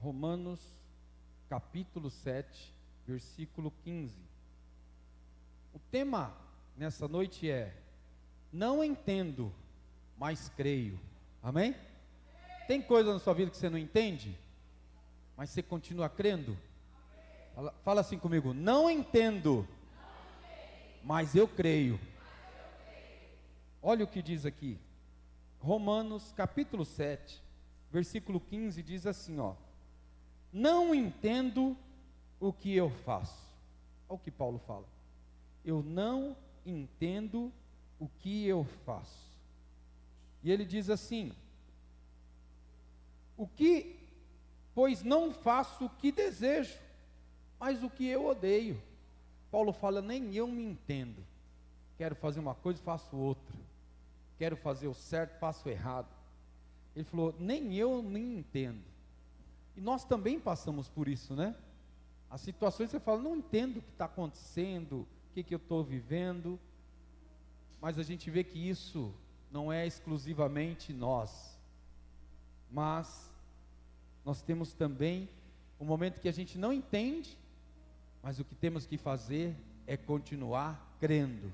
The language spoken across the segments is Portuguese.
Romanos capítulo 7, versículo 15. O tema nessa noite é: não entendo, mas creio. Amém? Tem coisa na sua vida que você não entende, mas você continua crendo? Fala assim comigo: não entendo, mas eu creio. Olha o que diz aqui, Romanos capítulo 7, versículo 15, diz assim, ó: não entendo o que eu faço. Olha o que Paulo fala: eu não entendo o que eu faço. E ele diz assim: pois não faço o que desejo, mas o que eu odeio. Paulo fala: nem eu me entendo. Quero fazer uma coisa, faço outra. Quero fazer o certo, faço o errado. Ele falou: nem eu me entendo. E nós também passamos por isso, né? As situações você fala: não entendo o que está acontecendo, o que eu estou vivendo. Mas a gente vê que isso não é exclusivamente nós. Mas nós temos também um momento que a gente não entende, mas o que temos que fazer é continuar crendo.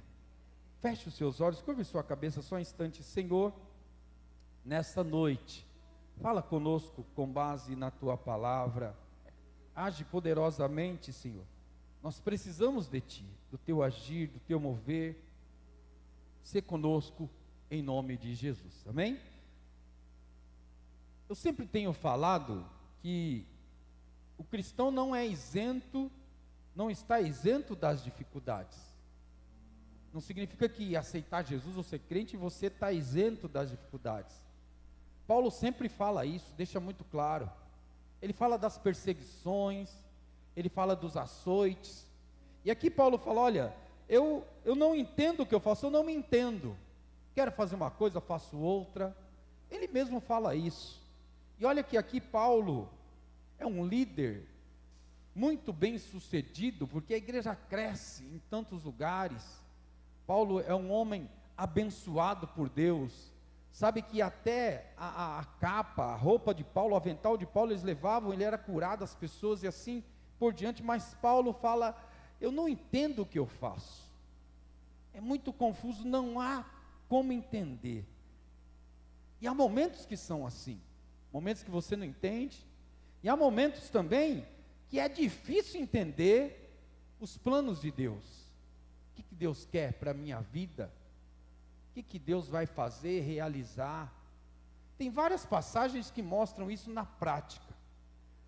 Feche os seus olhos, curve sua cabeça só um instante. Senhor, nesta noite, fala conosco com base na Tua palavra. Age poderosamente, Senhor. Nós precisamos de Ti, do Teu agir, do Teu mover. Sê conosco em nome de Jesus, amém? Eu sempre tenho falado que o cristão não é isento, não está isento das dificuldades. Não significa que aceitar Jesus ou ser crente você está isento das dificuldades. Paulo sempre fala isso, deixa muito claro. Ele fala das perseguições, ele fala dos açoites. E aqui Paulo fala: olha, eu não entendo o que eu faço, eu não me entendo. Quero fazer uma coisa, faço outra. Ele mesmo fala isso. E olha que aqui Paulo é um líder muito bem sucedido, porque a igreja cresce em tantos lugares. Paulo é um homem abençoado por Deus. Sabe que até a capa, a roupa de Paulo, o avental de Paulo eles levavam, ele era curado as pessoas e assim por diante. Mas Paulo fala: eu não entendo o que eu faço. É muito confuso, não há como entender. E há momentos que são assim, momentos que você não entende, e há momentos também que é difícil entender os planos de Deus. O que Deus quer para a minha vida? O que Deus vai fazer, realizar? Tem várias passagens que mostram isso na prática,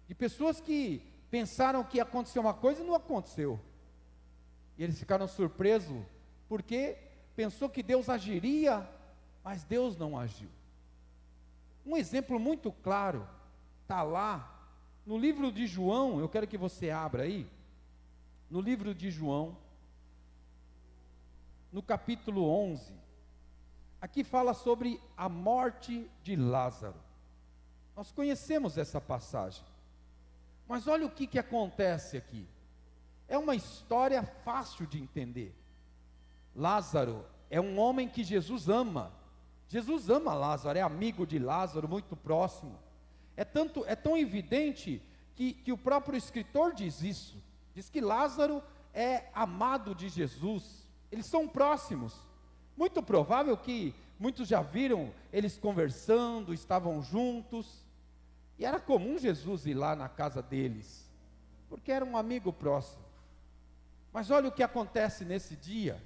de pessoas que pensaram que ia acontecer uma coisa e não aconteceu, e eles ficaram surpresos, porque pensou que Deus agiria, mas Deus não agiu. Um exemplo muito claro está lá no livro de João. Eu quero que você abra aí, no livro de João, no capítulo 11, aqui fala sobre a morte de Lázaro. Nós conhecemos essa passagem, mas olha o que acontece aqui. É uma história fácil de entender. Lázaro é um homem que Jesus ama. Jesus ama Lázaro, é amigo de Lázaro, muito próximo. É tão evidente que o próprio escritor diz isso. Diz que Lázaro é amado de Jesus. Eles são próximos. Muito provável que muitos já viram eles conversando, estavam juntos. E era comum Jesus ir lá na casa deles, porque era um amigo próximo. Mas olha o que acontece nesse dia.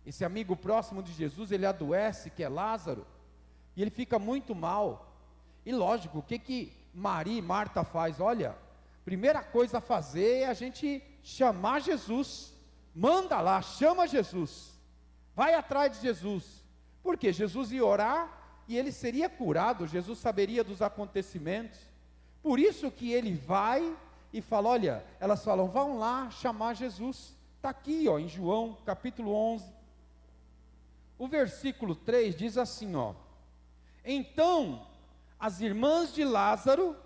Esse amigo próximo de Jesus, ele adoece, que é Lázaro, e ele fica muito mal. E lógico, o que Maria e Marta faz? Olha, primeira coisa a fazer é a gente chamar Jesus. Manda lá, chama Jesus, vai atrás de Jesus, porque Jesus ia orar e ele seria curado, Jesus saberia dos acontecimentos. Por isso que ele vai e fala: olha, elas falam: vão lá chamar Jesus. Está aqui, ó, em João capítulo 11, o versículo 3 diz assim, ó: então as irmãs de Lázaro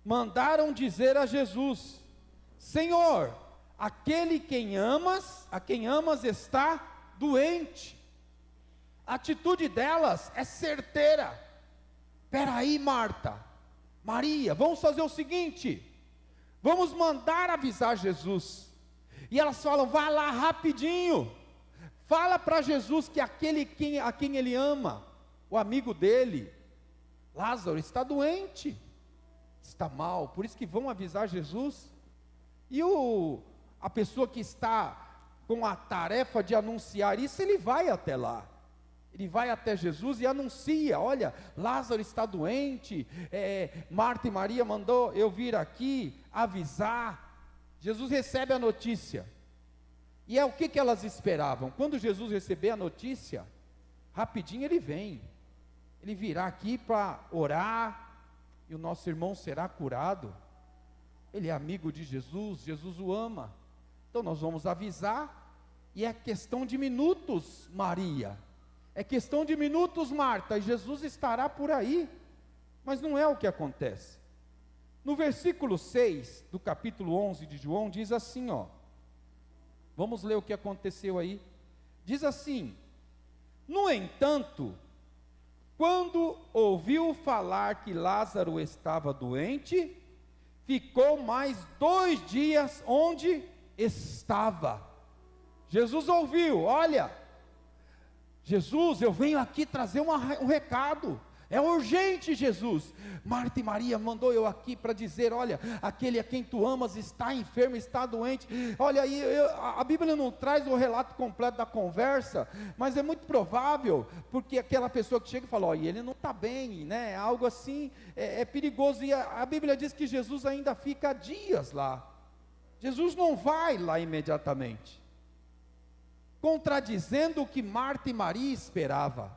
mandaram dizer a Jesus: Senhor, a quem amas está doente. A atitude delas é certeira. Espera aí, Marta, Maria, vamos fazer o seguinte, vamos mandar avisar Jesus. E elas falam, vá lá rapidinho, fala para Jesus que aquele a quem ele ama, o amigo dele, Lázaro, está doente, está mal, por isso que vão avisar Jesus. E a pessoa que está com a tarefa de anunciar isso, ele vai até lá, ele vai até Jesus e anuncia, olha, Lázaro está doente, Marta e Maria mandou eu vir aqui avisar. Jesus recebe a notícia, e é o que elas esperavam. Quando Jesus receber a notícia, rapidinho ele vem, ele virá aqui para orar, e o nosso irmão será curado. Ele é amigo de Jesus, Jesus o ama, então nós vamos avisar, e é questão de minutos, Maria, é questão de minutos, Marta, e Jesus estará por aí. Mas não é o que acontece. No versículo 6 do capítulo 11 de João, diz assim, vamos ler o que aconteceu aí. Diz assim: no entanto, quando ouviu falar que Lázaro estava doente, ficou mais 2 dias onde estava. Jesus ouviu, olha, Jesus, eu venho aqui trazer um recado, é urgente, Jesus. Marta e Maria mandou eu aqui para dizer, olha, aquele a quem tu amas está enfermo, está doente. Olha aí, a Bíblia não traz o relato completo da conversa, mas é muito provável, porque aquela pessoa que chega e fala, olha, ele não está bem, né, algo assim, é perigoso, e a Bíblia diz que Jesus ainda fica dias lá, Jesus não vai lá imediatamente, contradizendo o que Marta e Maria esperavam.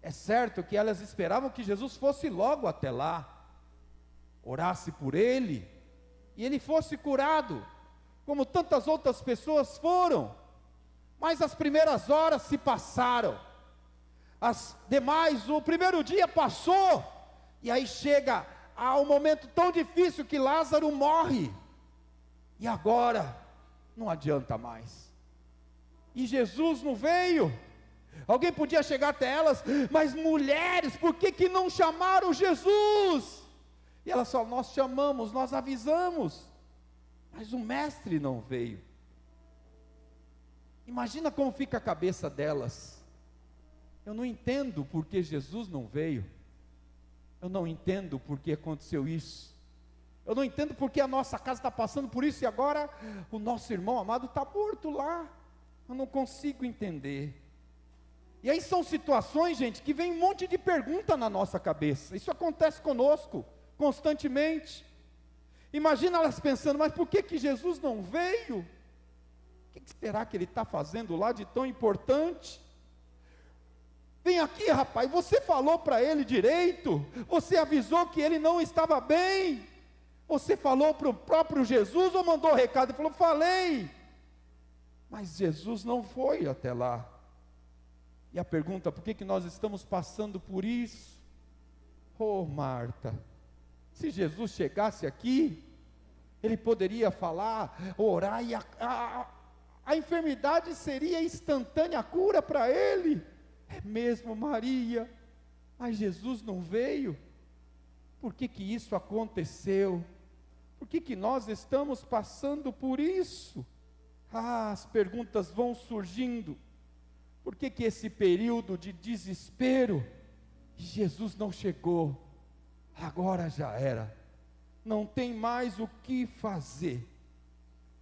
É certo que elas esperavam que Jesus fosse logo até lá, orasse por ele, e ele fosse curado, como tantas outras pessoas foram. Mas as primeiras horas se passaram, as demais, o primeiro dia passou, e aí chega ao momento tão difícil que Lázaro morre, e agora não adianta mais, e Jesus não veio. Alguém podia chegar até elas, mas mulheres, por que não chamaram Jesus? E elas falam, nós chamamos, nós avisamos, mas o mestre não veio. Imagina como fica a cabeça delas. Eu não entendo por que Jesus não veio, eu não entendo por que aconteceu isso, eu não entendo por que a nossa casa está passando por isso, e agora o nosso irmão amado está morto lá, eu não consigo entender. E aí são situações, gente, que vem um monte de pergunta na nossa cabeça. Isso acontece conosco, constantemente. Imagina elas pensando, mas por que Jesus não veio? O que será que ele está fazendo lá de tão importante? Vem aqui, rapaz, você falou para ele direito? Você avisou que ele não estava bem? Você falou para o próprio Jesus ou mandou o recado e falou, falei? Mas Jesus não foi até lá. E a pergunta, por que nós estamos passando por isso? Oh, Marta, se Jesus chegasse aqui, ele poderia falar, orar, e a enfermidade seria instantânea, a cura para ele. É mesmo, Maria, mas Jesus não veio. Por que isso aconteceu? Por que nós estamos passando por isso? As perguntas vão surgindo. Por que esse período de desespero? Jesus não chegou, agora já era, não tem mais o que fazer.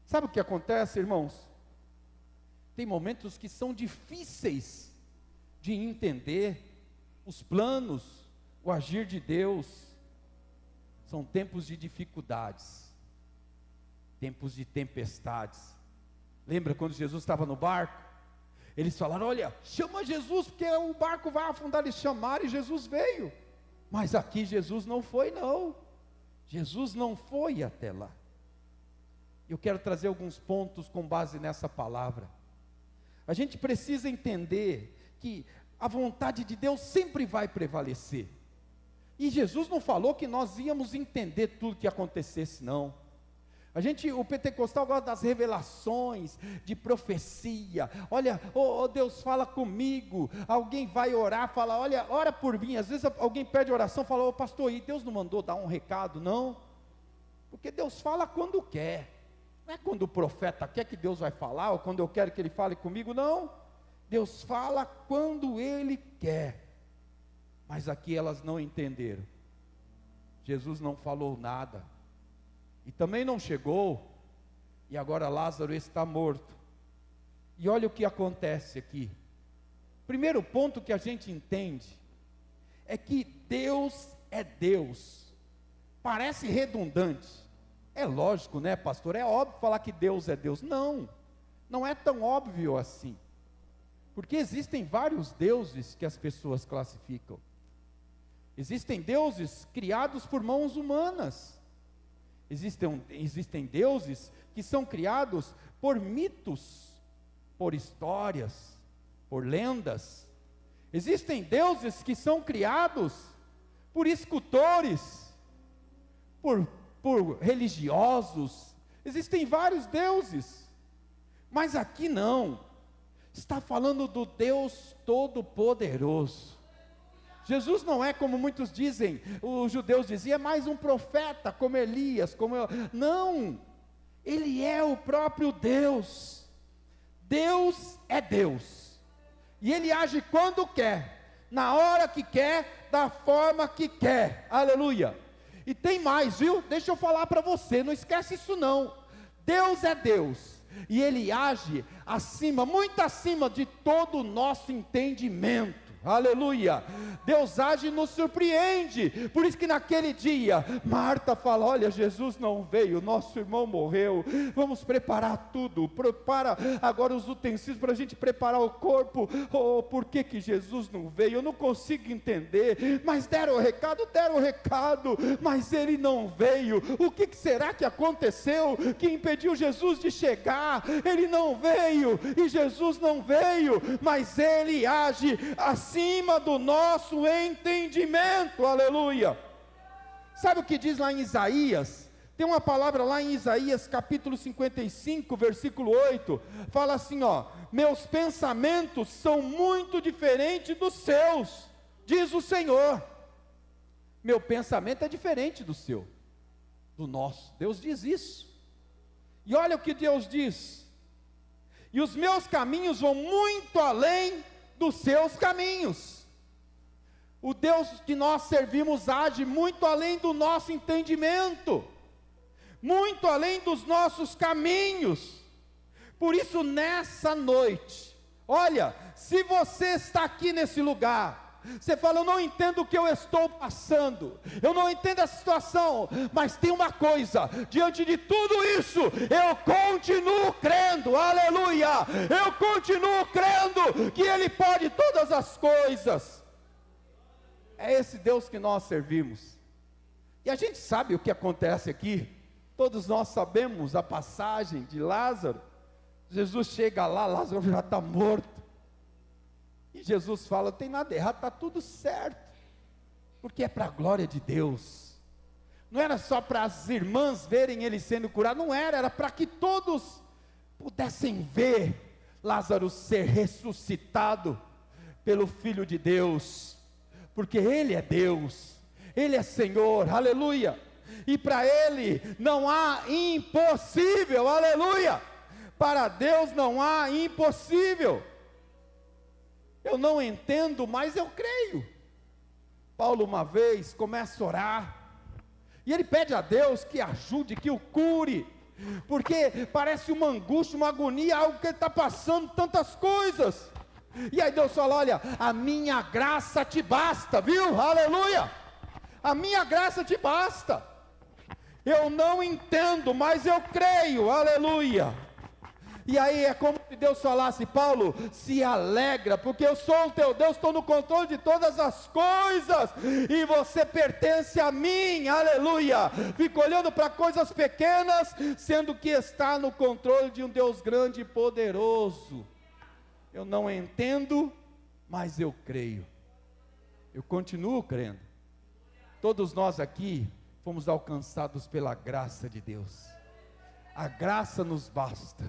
Sabe o que acontece, irmãos? Tem momentos que são difíceis de entender os planos, o agir de Deus. São tempos de dificuldades, tempos de tempestades. Lembra quando Jesus estava no barco? Eles falaram, olha, chama Jesus, porque o barco vai afundar. Eles chamaram e Jesus veio. Mas aqui Jesus não foi, não. Jesus não foi até lá. Eu quero trazer alguns pontos com base nessa palavra. A gente precisa entender que a vontade de Deus sempre vai prevalecer. E Jesus não falou que nós íamos entender tudo que acontecesse, não. O pentecostal gosta das revelações, de profecia. Olha, Deus fala comigo. Alguém vai orar, fala, olha, ora por mim. Às vezes alguém pede oração, fala, pastor, e Deus não mandou dar um recado? Não, porque Deus fala quando quer. Não é quando o profeta quer que Deus vai falar, ou quando eu quero que ele fale comigo, não. Deus fala quando Ele quer. Mas aqui elas não entenderam. Jesus não falou nada. E também não chegou. E agora Lázaro está morto. E olha o que acontece aqui. Primeiro ponto que a gente entende é que Deus é Deus. Parece redundante. É lógico, né, pastor? É óbvio falar que Deus é Deus. Não, não é tão óbvio assim. Porque existem vários deuses que as pessoas classificam. Existem deuses criados por mãos humanas. Existem deuses que são criados por mitos, por histórias, por lendas. Existem deuses que são criados por escultores, por religiosos. Existem vários deuses. Mas aqui não. Está falando do Deus Todo-Poderoso. Jesus não é como muitos dizem, os judeus diziam, é mais um profeta, como Elias, não, Ele é o próprio Deus. Deus é Deus, e Ele age quando quer, na hora que quer, da forma que quer, aleluia. E tem mais, viu? Deixa eu falar para você, não esquece isso não. Deus é Deus, e Ele age acima, muito acima de todo o nosso entendimento. Aleluia, Deus age e nos surpreende. Por isso que naquele dia, Marta fala, olha, Jesus não veio, nosso irmão morreu, vamos preparar tudo, prepara agora os utensílios para a gente preparar o corpo. Por que Jesus não veio? Eu não consigo entender, mas deram o recado, mas ele não veio. O que será que aconteceu, que impediu Jesus de chegar? Ele não veio, e Jesus não veio, mas ele age acima do nosso entendimento, aleluia. Sabe o que diz lá em Isaías? Tem uma palavra lá em Isaías capítulo 55, versículo 8, fala assim, meus pensamentos são muito diferentes dos seus, diz o Senhor. Meu pensamento é diferente do seu, do nosso. Deus diz isso. E olha o que Deus diz: e os meus caminhos vão muito além dos seus caminhos. O Deus que nós servimos age muito além do nosso entendimento, muito além dos nossos caminhos. Por isso nessa noite, olha, se você está aqui nesse lugar, você fala, eu não entendo o que eu estou passando, eu não entendo a situação, mas tem uma coisa, diante de tudo isso, eu continuo crendo, aleluia, eu continuo crendo, que Ele pode todas as coisas. É esse Deus que nós servimos, e a gente sabe o que acontece aqui, todos nós sabemos a passagem de Lázaro. Jesus chega lá, Lázaro já está morto, e Jesus fala, não tem nada errado, está tudo certo, porque é para a glória de Deus. Não era só para as irmãs verem ele sendo curado, não era para que todos pudessem ver Lázaro ser ressuscitado pelo Filho de Deus, porque Ele é Deus, Ele é Senhor, aleluia, e para Ele não há impossível, aleluia, para Deus não há impossível. Eu não entendo, mas eu creio. Paulo uma vez começa a orar, e ele pede a Deus que ajude, que o cure, porque parece uma angústia, uma agonia, algo que ele está passando, tantas coisas. E aí Deus fala, olha, a minha graça te basta, viu? Aleluia, a minha graça te basta. Eu não entendo, mas eu creio, aleluia. E aí é como se Deus falasse, Paulo, se alegra, porque eu sou o teu Deus, estou no controle de todas as coisas, e você pertence a mim, aleluia. Fica olhando para coisas pequenas, sendo que está no controle de um Deus grande e poderoso. Eu não entendo, mas eu creio, eu continuo crendo. Todos nós aqui fomos alcançados pela graça de Deus. A graça nos basta.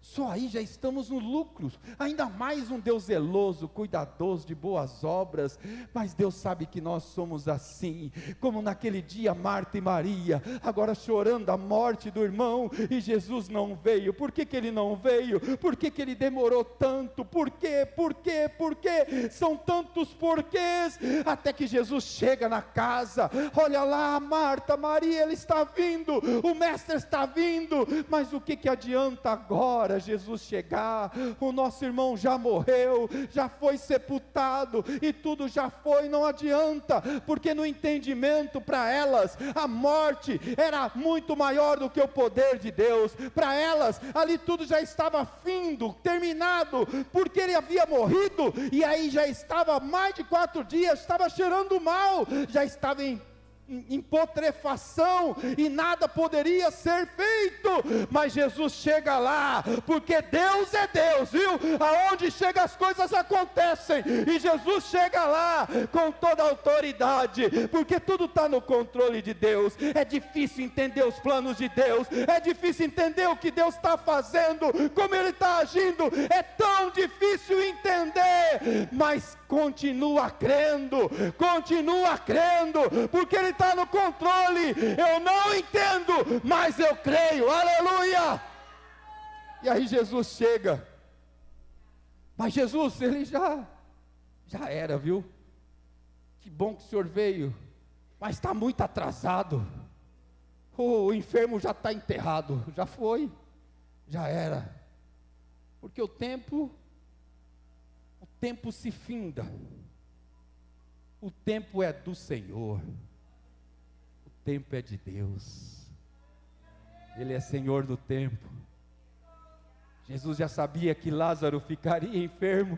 Só aí já estamos no lucro. Ainda mais um Deus zeloso, cuidadoso de boas obras. Mas Deus sabe que nós somos assim, como naquele dia Marta e Maria, agora chorando a morte do irmão, e Jesus não veio. Por que ele não veio? Por que ele demorou tanto? Por quê? Por quê? Por quê? São tantos porquês, até que Jesus chega na casa. Olha lá, Marta, Maria, ele está vindo, o mestre está vindo. Mas o que adianta agora Jesus chegar? O nosso irmão já morreu, já foi sepultado, e tudo já foi. Não adianta, porque no entendimento para elas, a morte era muito maior do que o poder de Deus. Para elas, ali tudo já estava findo, terminado, porque ele havia morrido, e aí já estava mais de 4 dias, estava cheirando mal, já estava em putrefação, e nada poderia ser feito. Mas Jesus chega lá, porque Deus é Deus, viu? Aonde chega as coisas acontecem, e Jesus chega lá com toda a autoridade, porque tudo está no controle de Deus. É difícil entender os planos de Deus, é difícil entender o que Deus está fazendo, como Ele está agindo, é tão difícil entender, mas continua crendo, porque Ele está no controle. Eu não entendo, mas eu creio, aleluia. E aí Jesus chega, mas Jesus, ele já era, viu? Que bom que o Senhor veio, mas está muito atrasado. O enfermo já está enterrado, já foi, já era, porque o tempo se finda. O tempo é do Senhor, o tempo é de Deus, Ele é Senhor do tempo. Jesus já sabia que Lázaro ficaria enfermo,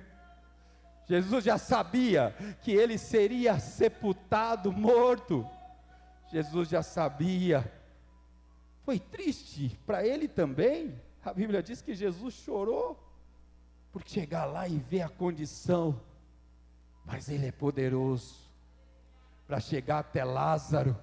Jesus já sabia que ele seria sepultado, morto, Jesus já sabia. Foi triste para ele também. A Bíblia diz que Jesus chorou por chegar lá e ver a condição, mas Ele é poderoso para chegar até Lázaro,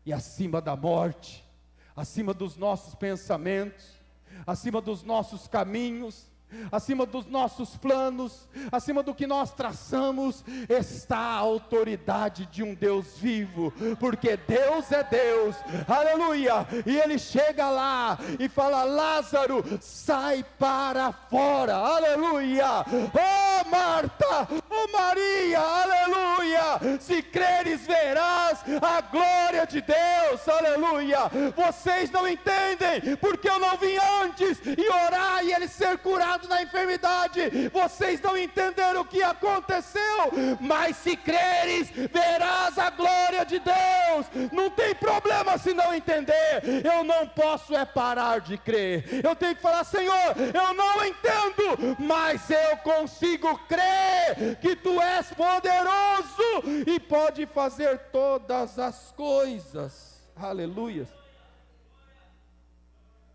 e acima da morte, acima dos nossos pensamentos, acima dos nossos caminhos, acima dos nossos planos, acima do que nós traçamos, está a autoridade de um Deus vivo, porque Deus é Deus, aleluia. E Ele chega lá e fala: Lázaro, sai para fora, aleluia. Oh Marta, oh Maria, aleluia. Se creres verás a glória de Deus, aleluia. Vocês não entendem, porque eu não vim antes e orar e ele ser curado na enfermidade. Vocês não entenderam o que aconteceu, mas se creres, verás a glória de Deus. Não tem problema se não entender. Eu não posso parar de crer. Eu tenho que falar: Senhor, eu não entendo, mas eu consigo crer que Tu és poderoso e pode fazer todas as coisas. Aleluia.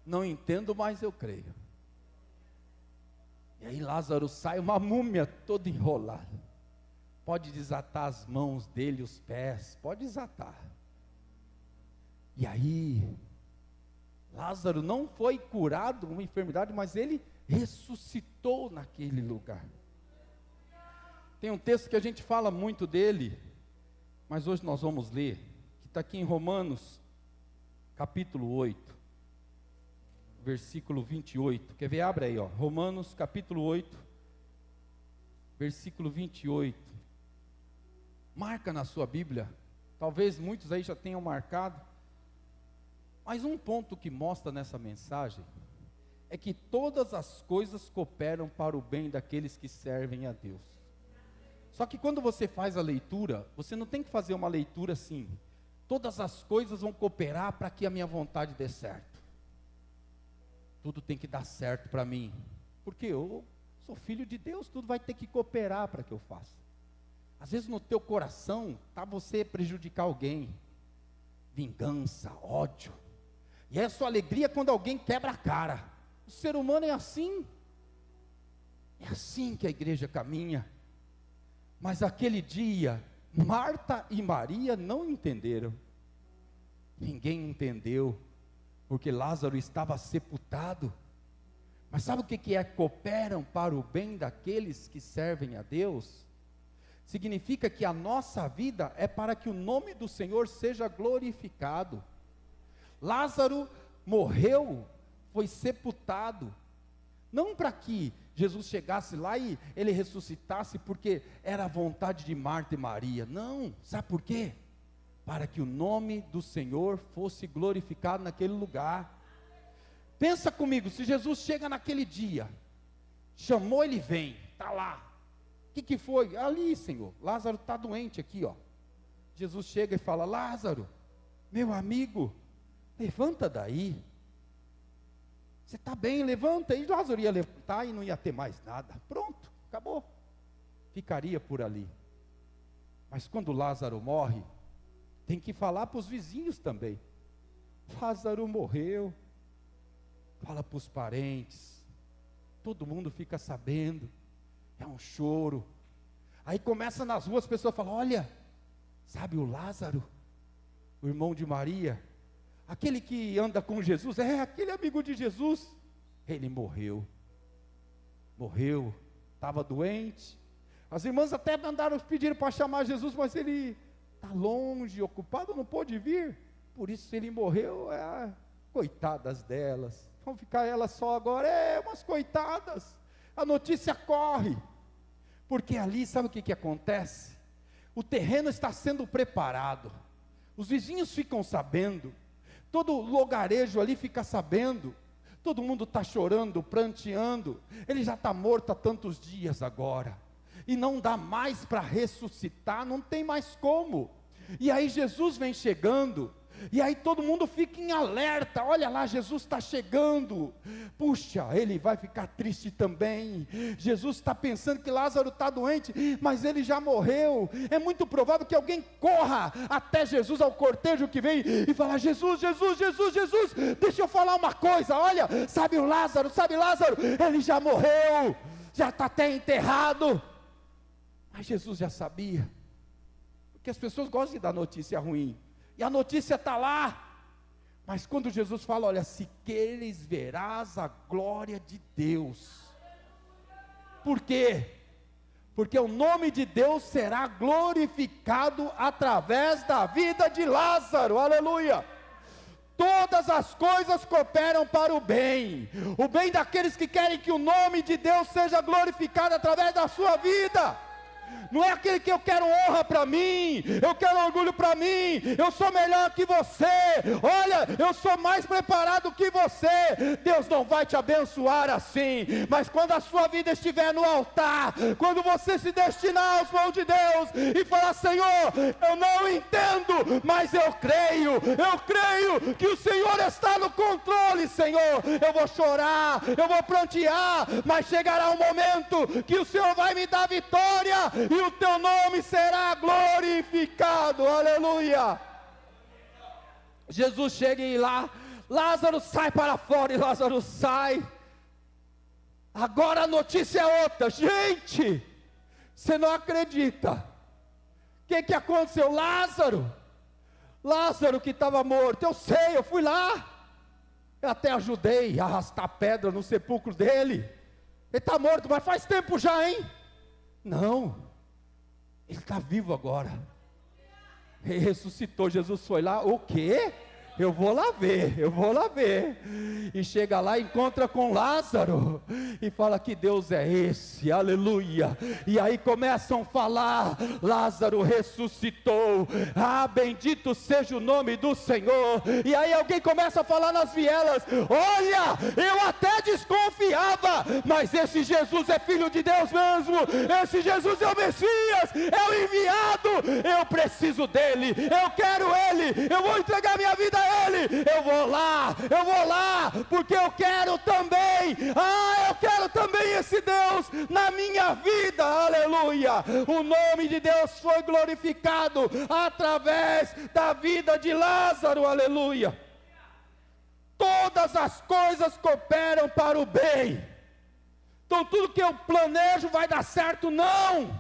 Não entendo, mas eu creio. E aí Lázaro sai, uma múmia toda enrolada. Pode desatar as mãos dele, os pés, pode desatar. E aí, Lázaro não foi curado de uma enfermidade, mas ele ressuscitou naquele lugar. Tem um texto que a gente fala muito dele, mas hoje nós vamos ler, que está aqui em Romanos, capítulo 8. Versículo 28, quer ver? Abre aí, ó. Romanos capítulo 8, versículo 28, marca na sua Bíblia, talvez muitos aí já tenham marcado, mas um ponto que mostra nessa mensagem, é que todas as coisas cooperam para o bem daqueles que servem a Deus. Só que quando você faz a leitura, você não tem que fazer uma leitura assim: todas as coisas vão cooperar para que a minha vontade dê certo. Tudo tem que dar certo para mim, porque eu sou filho de Deus, tudo vai ter que cooperar para que eu faça. Às vezes no teu coração está você prejudicar alguém, vingança, ódio, e é sua alegria quando alguém quebra a cara. O ser humano é assim que a igreja caminha. Mas aquele dia, Marta e Maria não entenderam, ninguém entendeu. porque Lázaro estava sepultado. Mas sabe o que é cooperam para o bem daqueles que servem a Deus? Significa que a nossa vida é para que o nome do Senhor seja glorificado. Lázaro morreu, foi sepultado, não para que Jesus chegasse lá e ele ressuscitasse, porque era a vontade de Marta e Maria, não, sabe por quê? Para que o nome do Senhor fosse glorificado naquele lugar. Pensa comigo, se Jesus chega naquele dia, chamou, ele vem, está lá, o que foi? Ali, Senhor, Lázaro está doente aqui, ó. Jesus chega e fala: Lázaro, meu amigo, levanta daí, você está bem, levanta. E Lázaro ia levantar e não ia ter mais nada, pronto, acabou, ficaria por ali. Mas quando Lázaro morre, tem que falar para os vizinhos também: Lázaro morreu. Fala para os parentes, todo mundo fica sabendo, é um choro. Aí começa nas ruas, as pessoas falam: olha, sabe o Lázaro, o irmão de Maria, aquele que anda com Jesus, aquele amigo de Jesus, ele morreu, estava doente. As irmãs até mandaram, pediram para chamar Jesus, mas ele está longe, ocupado, não pôde vir, por isso ele morreu. Coitadas delas, vão ficar elas só agora, umas coitadas. A notícia corre, porque ali sabe o que acontece? O terreno está sendo preparado, os vizinhos ficam sabendo, todo lugarejo ali fica sabendo, todo mundo está chorando, pranteando, ele já está morto há tantos dias agora, e não dá mais para ressuscitar, não tem mais como. E aí Jesus vem chegando, e aí todo mundo fica em alerta: olha lá, Jesus está chegando. Puxa, ele vai ficar triste também. Jesus está pensando que Lázaro está doente, mas ele já morreu. É muito provável que alguém corra até Jesus, ao cortejo que vem, e fala: Jesus, Jesus, Jesus, Jesus, deixa eu falar uma coisa, olha, sabe Lázaro, ele já morreu, já está até enterrado. Mas Jesus já sabia, porque as pessoas gostam de dar notícia ruim, e a notícia está lá. Mas quando Jesus fala: olha, se queres verás a glória de Deus. Por quê? Porque o nome de Deus será glorificado através da vida de Lázaro, aleluia. Todas as coisas cooperam para o bem daqueles que querem que o nome de Deus seja glorificado através da sua vida. Não é aquele que eu quero honra para mim, eu quero orgulho para mim, eu sou melhor que você, olha, eu sou mais preparado que você. Deus não vai te abençoar assim. Mas quando a sua vida estiver no altar, quando você se destinar aos mãos de Deus e falar: Senhor, eu não entendo, mas eu creio que o Senhor está no controle. Senhor, eu vou chorar, eu vou prantear, mas chegará um momento que o Senhor vai me dar vitória, e o teu nome será glorificado, aleluia. Jesus chega e lá, Lázaro sai para fora, e Lázaro sai. Agora a notícia é outra, gente, você não acredita, o que aconteceu? Lázaro que estava morto, eu sei, eu fui lá, eu até ajudei a arrastar pedra no sepulcro dele, ele está morto, mas faz tempo já, hein? Não, ele está vivo agora, ele ressuscitou. Jesus foi lá, o quê? Eu vou lá ver, e chega lá, encontra com Lázaro, e fala: que Deus é esse, aleluia. E aí começam a falar: Lázaro ressuscitou, bendito seja o nome do Senhor. E aí alguém começa a falar nas vielas: olha, eu até desconfiava, mas esse Jesus é filho de Deus mesmo, esse Jesus é o Messias, é o enviado, eu preciso dele, eu quero ele, eu vou entregar minha vida a ele, eu vou lá, porque eu quero também, eu quero também esse Deus na minha vida, aleluia. O nome de Deus foi glorificado através da vida de Lázaro, aleluia. Todas as coisas cooperam para o bem. Então tudo que eu planejo vai dar certo? Não,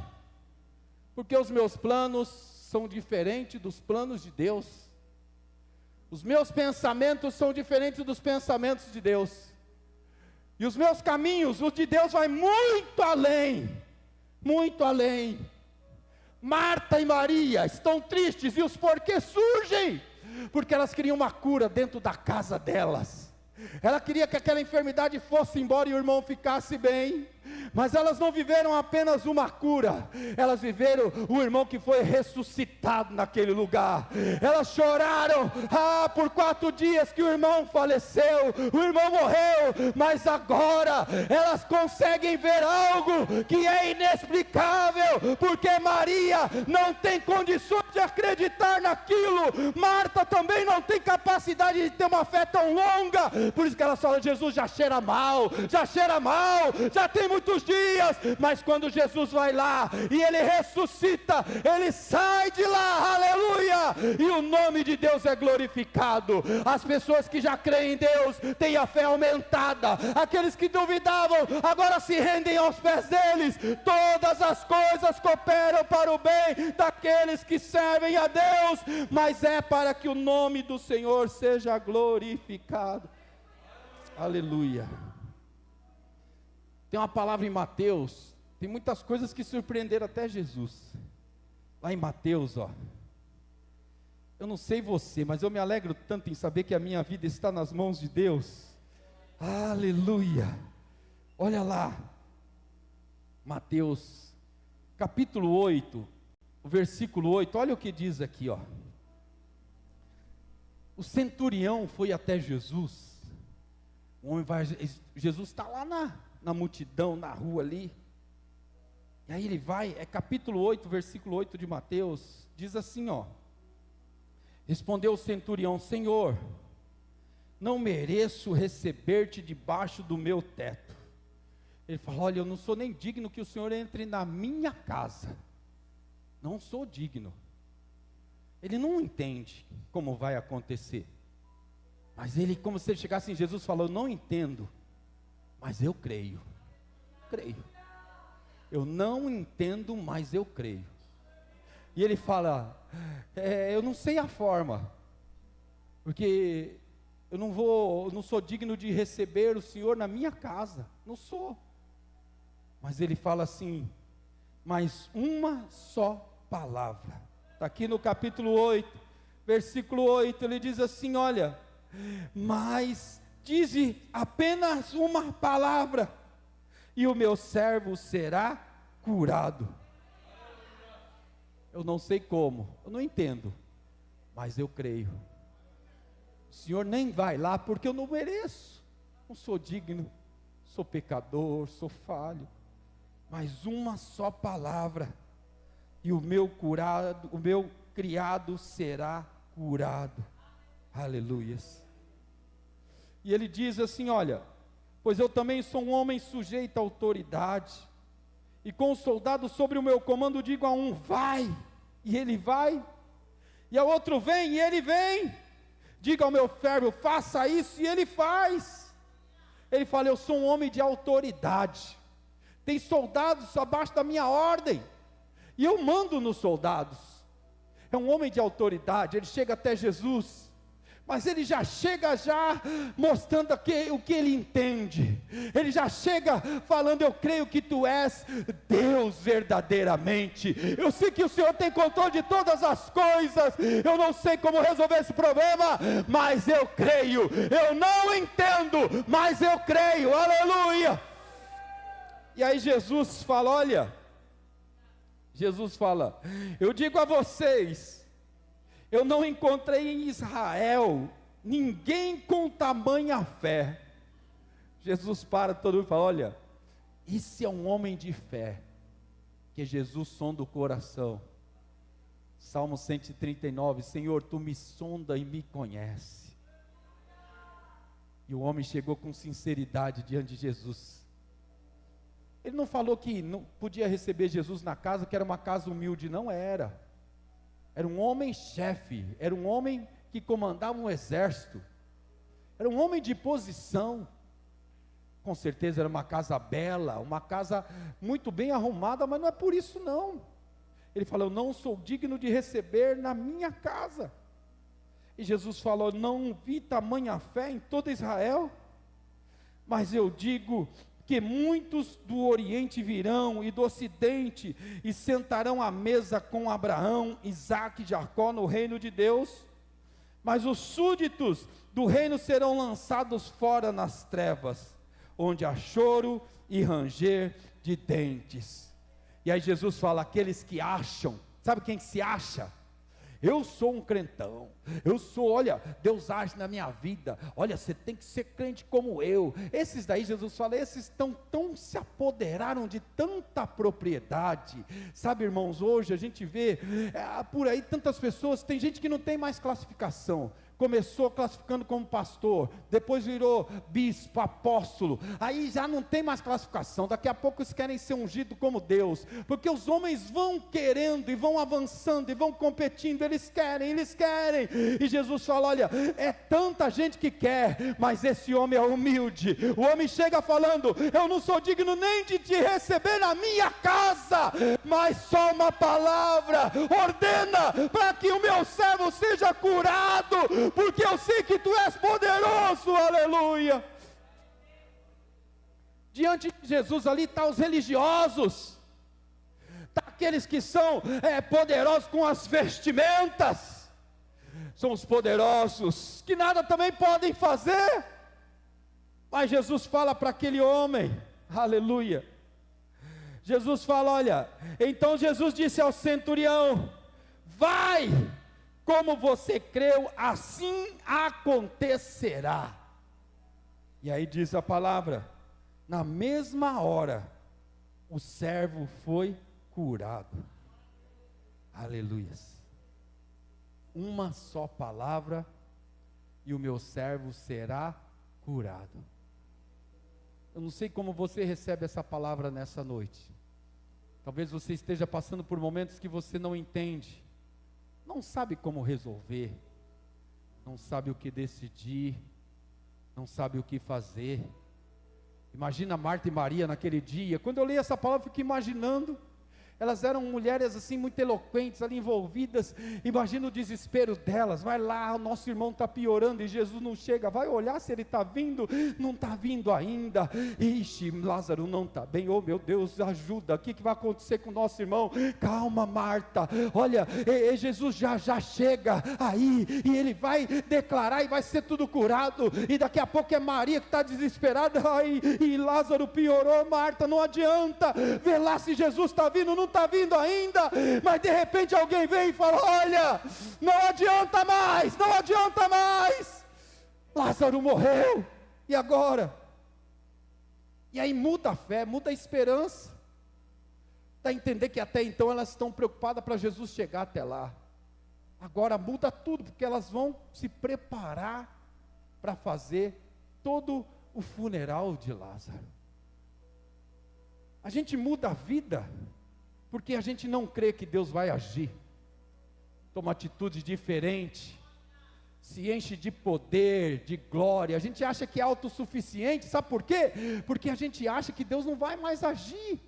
porque os meus planos são diferentes dos planos de Deus. Os meus pensamentos são diferentes dos pensamentos de Deus. E os meus caminhos, os de Deus, vai muito além. Muito além. Marta e Maria estão tristes, e os porquês surgem? Porque elas queriam uma cura dentro da casa delas. Ela queria que aquela enfermidade fosse embora e o irmão ficasse bem. Mas elas não viveram apenas uma cura, elas viveram o irmão que foi ressuscitado naquele lugar. Elas choraram, por 4 dias que o irmão faleceu, o irmão morreu, mas agora elas conseguem ver algo que é inexplicável, porque Maria não tem condições de acreditar naquilo, Marta também não tem capacidade de ter uma fé tão longa, por isso que elas falam: Jesus já cheira mal, já tem muitos dias. Mas quando Jesus vai lá e ele ressuscita, ele sai de lá, aleluia, e o nome de Deus é glorificado. As pessoas que já creem em Deus têm a fé aumentada, aqueles que duvidavam agora se rendem aos pés deles. Todas as coisas cooperam para o bem daqueles que servem a Deus, mas é para que o nome do Senhor seja glorificado, aleluia. Tem uma palavra em Mateus, tem muitas coisas que surpreenderam até Jesus. Lá em Mateus, eu não sei você, mas eu me alegro tanto em saber que a minha vida está nas mãos de Deus. Aleluia. Olha lá, Mateus, capítulo 8, o versículo 8, olha o que diz aqui, O centurião foi até Jesus. Jesus está lá na multidão, na rua ali, e aí ele vai, é capítulo 8, versículo 8 de Mateus, diz assim, respondeu o centurião: Senhor, não mereço receber-te debaixo do meu teto. Ele fala: olha, eu não sou nem digno que o Senhor entre na minha casa, não sou digno. Ele não entende como vai acontecer, mas ele, como se ele chegasse em Jesus, falou: não entendo, mas eu creio. Eu não entendo, mas eu creio. E ele fala: eu não sei a forma, porque eu não sou digno de receber o Senhor na minha casa, não sou. Mas ele fala assim: mas uma só palavra, está aqui no capítulo 8, versículo 8, ele diz assim: olha, mas dize apenas uma palavra, e o meu servo será curado. Eu não sei como, eu não entendo, mas eu creio. O Senhor nem vai lá, porque eu não mereço, não sou digno, sou pecador, sou falho, mas uma só palavra, e o meu criado será curado. Aleluias. E ele diz assim: olha, pois eu também sou um homem sujeito à autoridade, e com o soldado sobre o meu comando digo a um: vai, e ele vai, e ao outro: vem, e ele vem. Diga ao meu servo: faça isso, e ele faz. Ele fala: eu sou um homem de autoridade, tem soldados abaixo da minha ordem, e eu mando nos soldados. É um homem de autoridade. Ele chega até Jesus, mas ele já chega mostrando o que ele entende. Ele já chega falando: eu creio que tu és Deus verdadeiramente. Eu sei que o Senhor tem controle de todas as coisas. Eu não sei como resolver esse problema, mas eu creio. Eu não entendo, mas eu creio. Aleluia. E aí Jesus fala: olha, eu digo a vocês, eu não encontrei em Israel ninguém com tamanha fé. Jesus para todo mundo e fala: olha, esse é um homem de fé, que Jesus sonda o coração. Salmo 139, Senhor, tu me sonda e me conhece. E o homem chegou com sinceridade diante de Jesus. Ele não falou que não podia receber Jesus na casa, que era uma casa humilde, não era. Era um homem chefe, era um homem que comandava um exército, era um homem de posição. Com certeza era uma casa bela, uma casa muito bem arrumada, mas não é por isso não. Ele falou: eu não sou digno de receber na minha casa. E Jesus falou: não vi tamanha fé em toda Israel, mas eu digo que muitos do Oriente virão e do Ocidente, e sentarão à mesa com Abraão, Isaque e Jacó no reino de Deus, mas os súditos do reino serão lançados fora nas trevas, onde há choro e ranger de dentes. E aí Jesus fala: aqueles que acham, sabe quem se acha? Eu sou um crentão, olha, Deus age na minha vida, olha, você tem que ser crente como eu. Esses daí, Jesus fala, esses tão se apoderaram de tanta propriedade, sabe, irmãos, hoje a gente vê por aí tantas pessoas, tem gente que não tem mais classificação, começou classificando como pastor, depois virou bispo, apóstolo, aí já não tem mais classificação, daqui a pouco eles querem ser ungidos como Deus, porque os homens vão querendo, e vão avançando, e vão competindo, eles querem, e Jesus fala: olha, é tanta gente que quer, mas esse homem é humilde, o homem chega falando: eu não sou digno nem de te receber na minha casa, mas só uma palavra, ordena para que o meu servo seja curado, porque eu sei que tu és poderoso, aleluia. Diante de Jesus ali está os religiosos, está aqueles que são poderosos com as vestimentas, são os poderosos, que nada também podem fazer, mas Jesus fala para aquele homem, aleluia, Jesus fala: olha, então Jesus disse ao centurião: vai, como você creu, assim acontecerá. E aí diz a palavra: na mesma hora, o servo foi curado. Aleluias. Uma só palavra, e o meu servo será curado. Eu não sei como você recebe essa palavra nessa noite. Talvez você esteja passando por momentos que você não entende, não sabe como resolver, não sabe o que decidir, não sabe o que fazer. Imagina Marta e Maria naquele dia. Quando eu li essa palavra, eu fico imaginando, elas eram mulheres assim muito eloquentes, ali envolvidas. Imagina o desespero delas. Vai lá, o nosso irmão está piorando e Jesus não chega. Vai olhar se ele está vindo. Não está vindo ainda. Ixi, Lázaro não está bem. Oh meu Deus, ajuda. O que vai acontecer com o nosso irmão? Calma, Marta. Olha, Jesus já chega aí, e ele vai declarar e vai ser tudo curado. E daqui a pouco é Maria que está desesperada. Ai, e Lázaro piorou. Marta, não adianta. Vê lá se Jesus está vindo. Não está vindo ainda, mas de repente alguém vem e fala: olha, não adianta mais, Lázaro morreu, e agora? E aí muda a fé, muda a esperança, dá a entender que até então elas estão preocupadas para Jesus chegar até lá, agora muda tudo, porque elas vão se preparar para fazer todo o funeral de Lázaro. A gente muda a vida, porque a gente não crê que Deus vai agir, toma atitude diferente, se enche de poder, de glória, a gente acha que é autossuficiente, sabe por quê? Porque a gente acha que Deus não vai mais agir,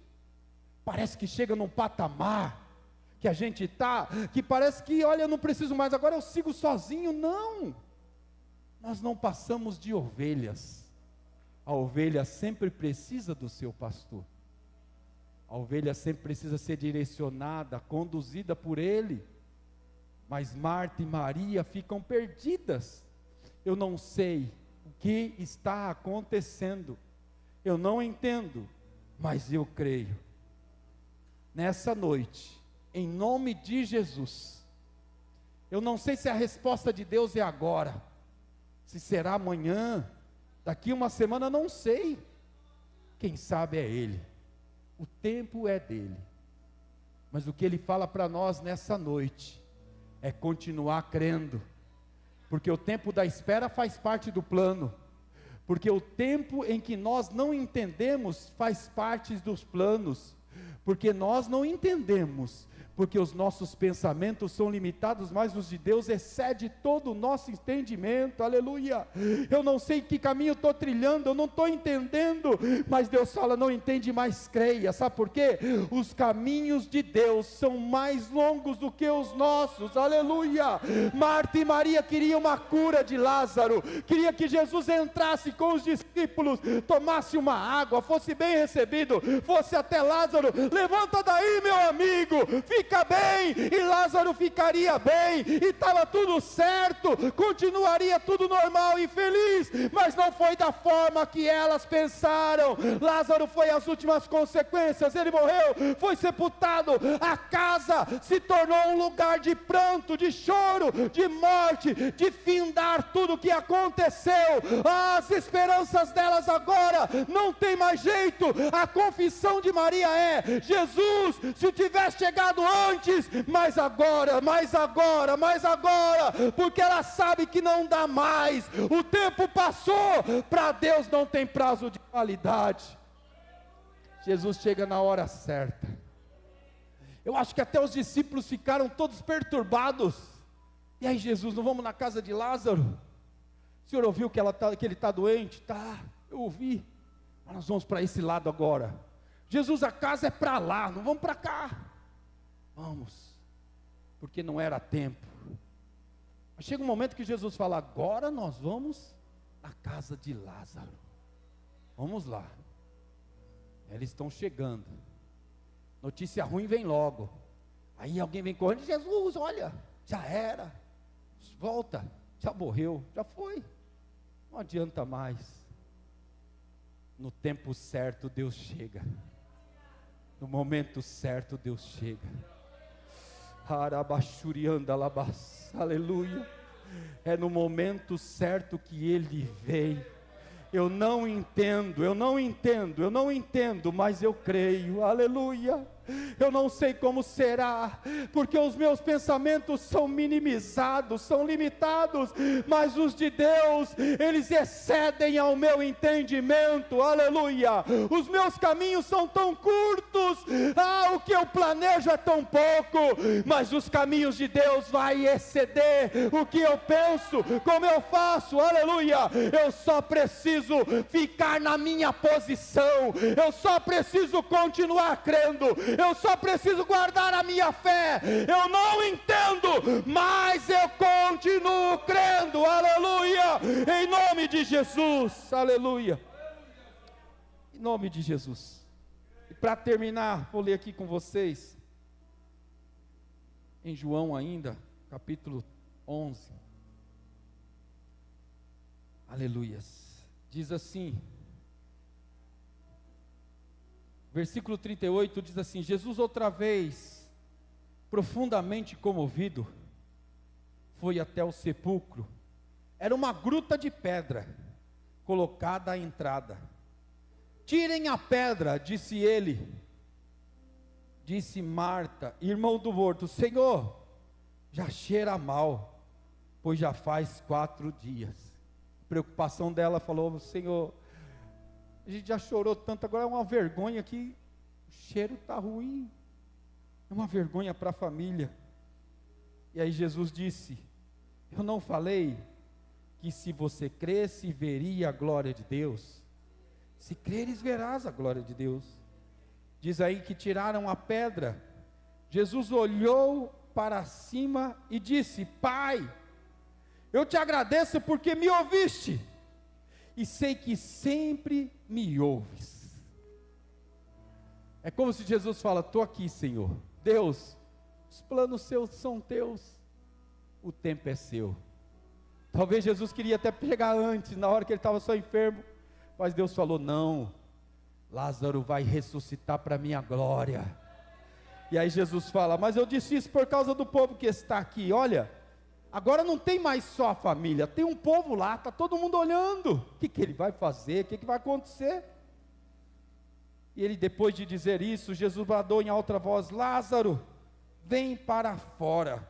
parece que chega num patamar, que a gente está, que parece que, olha, eu não preciso mais, agora eu sigo sozinho. Não, nós não passamos de ovelhas, a ovelha sempre precisa do seu pastor, a ovelha sempre precisa ser direcionada, conduzida por ele, mas Marta e Maria ficam perdidas. Eu não sei o que está acontecendo, eu não entendo, mas eu creio. Nessa noite, em nome de Jesus, eu não sei se a resposta de Deus é agora, se será amanhã, daqui uma semana, não sei, quem sabe é Ele. O tempo é dele, mas o que ele fala para nós nessa noite, é continuar crendo, porque o tempo da espera faz parte do plano, porque o tempo em que nós não entendemos, faz parte dos planos, porque nós não entendemos, porque os nossos pensamentos são limitados, mas os de Deus excede todo o nosso entendimento. Aleluia. Eu não sei que caminho estou trilhando, eu não estou entendendo, mas Deus fala: não entende, mais creia. Sabe por quê? Os caminhos de Deus são mais longos do que os nossos. Aleluia. Marta e Maria queriam uma cura de Lázaro, queria que Jesus entrasse com os discípulos, tomasse uma água, fosse bem recebido, fosse até Lázaro: levanta daí, meu amigo, fica bem. E Lázaro ficaria bem, e estava tudo certo, continuaria tudo normal e feliz. Mas não foi da forma que elas pensaram. Lázaro foi as últimas consequências, ele morreu, foi sepultado, a casa se tornou um lugar de pranto, de choro, de morte, de findar tudo o que aconteceu. As esperanças delas agora não tem mais jeito. A confissão de Maria é: Jesus, se tivesse chegado antes, mas agora, porque ela sabe que não dá mais, o tempo passou. Para Deus não tem prazo de validade. Jesus chega na hora certa. Eu acho que até os discípulos ficaram todos perturbados. E aí, Jesus: não vamos na casa de Lázaro? O senhor ouviu que ele está doente? Tá, eu ouvi, mas nós vamos para esse lado agora. Jesus, a casa é para lá, não vamos para cá. Vamos, porque não era tempo. Mas chega um momento que Jesus fala: agora nós vamos na casa de Lázaro. Vamos lá. Eles estão chegando. Notícia ruim vem logo. Aí alguém vem correndo: Jesus, olha, já era, volta, já morreu, já foi, não adianta mais. No tempo certo Deus chega, no momento certo Deus chega. Aleluia. É no momento certo que Ele vem. Eu não entendo, mas eu creio. Aleluia. Eu não sei como será, porque os meus pensamentos são minimizados, são limitados, mas os de Deus, eles excedem ao meu entendimento. Aleluia. Os meus caminhos são tão curtos, o que eu planejo é tão pouco, mas os caminhos de Deus vai exceder o que eu penso, como eu faço. Aleluia. Eu só preciso ficar na minha posição, eu só preciso continuar crendo, eu só preciso guardar a minha fé. Eu não entendo, mas eu continuo crendo. Aleluia. Em nome de Jesus. Aleluia. Em nome de Jesus. E para terminar, vou ler aqui com vocês, em João ainda, capítulo 11. Aleluias. Diz assim, versículo 38 diz assim: Jesus, outra vez, profundamente comovido, foi até o sepulcro. Era uma gruta de pedra, colocada à entrada. Tirem a pedra, disse ele. Disse Marta, irmão do morto: Senhor, já cheira mal, pois já faz 4 dias. A preocupação dela, falou: Senhor, a gente já chorou tanto, agora é uma vergonha que o cheiro está ruim, é uma vergonha para a família. E aí Jesus disse: eu não falei que se você cresce, veria a glória de Deus? Se creres, verás a glória de Deus. Diz aí que tiraram a pedra. Jesus olhou para cima e disse: Pai, eu te agradeço porque me ouviste, e sei que sempre me ouves. É como se Jesus fala: estou aqui, Senhor. Deus, os planos seus são teus, o tempo é seu. Talvez Jesus queria até pegar antes, na hora que ele estava só enfermo, mas Deus falou: não, Lázaro vai ressuscitar para a minha glória. E aí Jesus fala: mas eu disse isso por causa do povo que está aqui. Olha, agora não tem mais só a família, tem um povo lá, está todo mundo olhando. O que ele vai fazer? O que vai acontecer? E ele, depois de dizer isso, Jesus bradou em alta voz: Lázaro, vem para fora.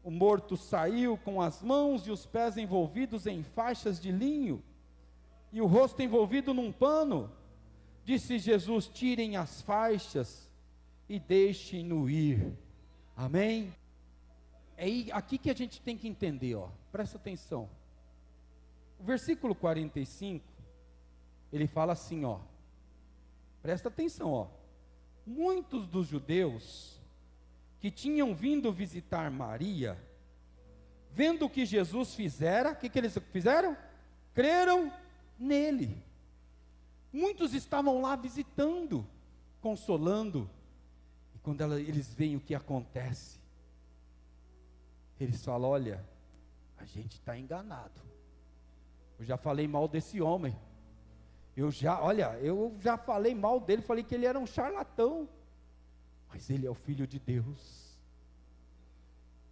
O morto saiu com as mãos e os pés envolvidos em faixas de linho, e o rosto envolvido num pano. Disse Jesus: tirem as faixas e deixem-no ir. Amém? É aqui que a gente tem que entender, ó. Presta atenção. O versículo 45, ele fala assim, ó. Presta atenção, ó. Muitos dos judeus que tinham vindo visitar Maria, vendo o que Jesus fizera, o que eles fizeram? Creram nele. Muitos estavam lá visitando, consolando, e quando eles veem o que acontece, eles falam: olha, a gente está enganado. Eu já falei mal desse homem. Eu já falei mal dele, falei que ele era um charlatão. Mas ele é o Filho de Deus.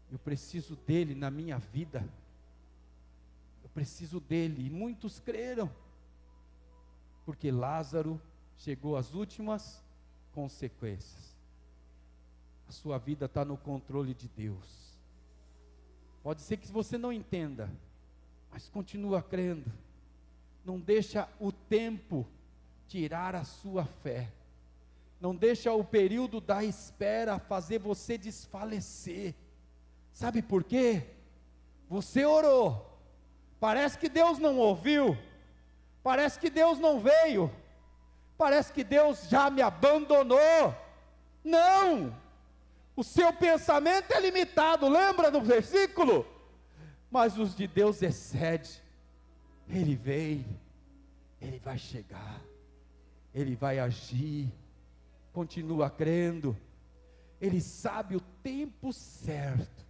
Eu preciso dele na minha vida. Eu preciso dele. E muitos creram. Porque Lázaro chegou às últimas consequências. A sua vida está no controle de Deus. Pode ser que você não entenda, mas continua crendo. Não deixa o tempo tirar a sua fé. Não deixa o período da espera fazer você desfalecer. Sabe por quê? Você orou. Parece que Deus não ouviu. Parece que Deus não veio. Parece que Deus já me abandonou. Não! O seu pensamento é limitado. Lembra do versículo? Mas os de Deus excede. Ele vem, Ele vai chegar, Ele vai agir, continua crendo, Ele sabe o tempo certo.